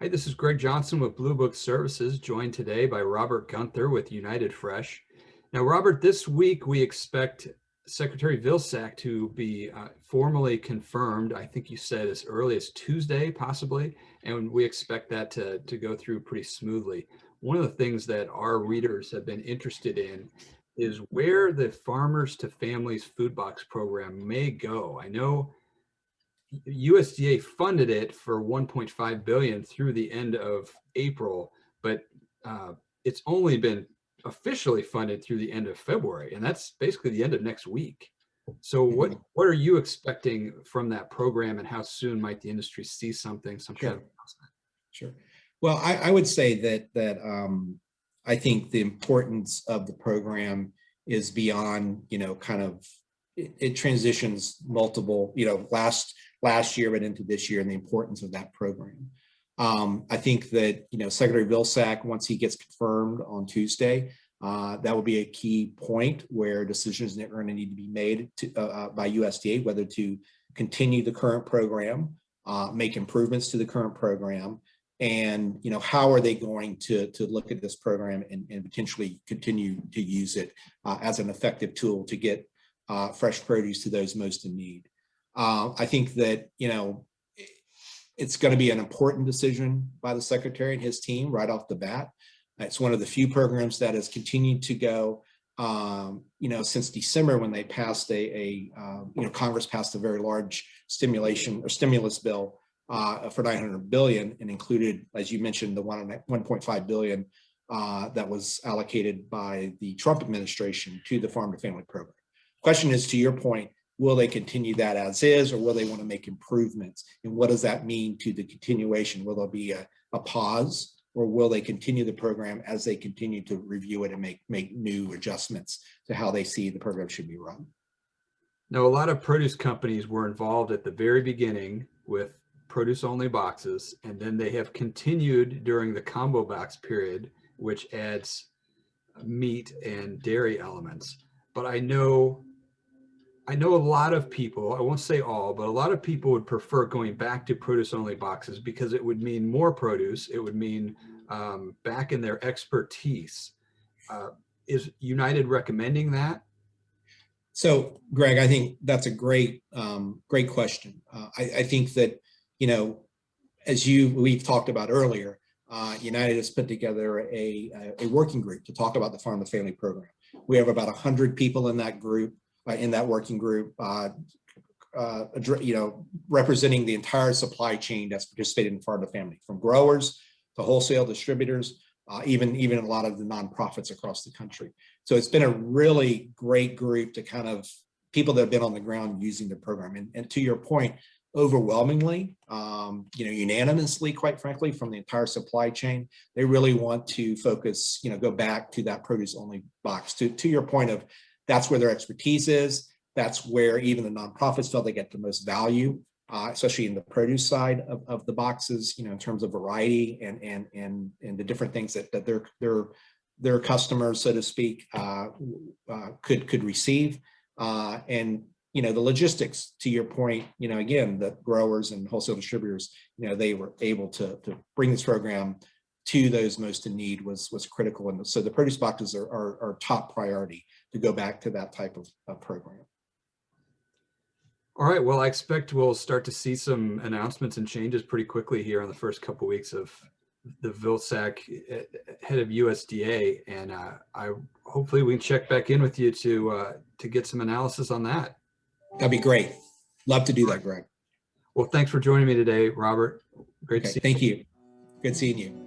Hi, this is Greg Johnson with Blue Book Services, joined today by Robert Guenther with United Fresh. Now, Robert, this week we expect Secretary Vilsack to be formally confirmed. I think you said as early as Tuesday, possibly, and we expect that to go through pretty smoothly. One of the things that our readers have been interested in is where the Farmers to Families Food Box program may go. I know USDA funded it for 1.5 billion through the end of April, but it's only been officially funded through the end of February, and that's basically the end of next week. So what are you expecting from that program, and how soon might the industry see some kind of announcement? Sure. Well, I would say that I think the importance of the program is beyond, kind of it transitions multiple, last year but into this year, and the importance of that program. I think that, Secretary Vilsack, once he gets confirmed on Tuesday, that will be a key point where decisions are going to need to be made by USDA, whether to continue the current program, make improvements to the current program, and how are they going to look at this program and potentially continue to use it as an effective tool to get fresh produce to those most in need. I think that it's going to be an important decision by the Secretary and his team right off the bat. It's one of the few programs that has continued to go, since December, when they passed Congress passed a very large stimulus bill for $900 billion, and included, as you mentioned, the 1.5 billion that was allocated by the Trump administration to the Farm to Family program. Question is, to your point, will they continue that as is, or will they want to make improvements? And what does that mean to the continuation? Will there be a pause, or will they continue the program as they continue to review it and make new adjustments to how they see the program should be run? Now, a lot of produce companies were involved at the very beginning with produce-only boxes, and then they have continued during the combo box period, which adds meat and dairy elements. But I know a lot of people, I won't say all, but a lot of people would prefer going back to produce-only boxes because it would mean more produce. It would mean back in their expertise. Is United recommending that? So, Greg, I think that's a great question. I think that, as we've talked about earlier, United has put together a working group to talk about the Farm to Family program. We have about 100 people in that group, in that working group, representing the entire supply chain that's participated in Farm to Family, from growers to wholesale distributors, even a lot of the nonprofits across the country. So it's been a really great group to kind of people that have been on the ground using the program. And to your point, overwhelmingly, unanimously, quite frankly, from the entire supply chain, they really want to focus, go back to that produce only box. To your point of, that's where their expertise is. That's where even the nonprofits felt they get the most value, especially in the produce side of the boxes, in terms of variety and the different things that their customers, so to speak, could receive. And the logistics, to your point, again, the growers and wholesale distributors, they were able to bring this program to those most in need was critical. And so the produce boxes are top priority to go back to that type of program. All right. Well, I expect we'll start to see some announcements and changes pretty quickly here in the first couple of weeks of the Vilsack head of USDA, and I hopefully we can check back in with you to get some analysis on that. That'd be great. Love to do that, Greg. Well, thanks for joining me today, Robert. Great to see you. Thank you. Good seeing you.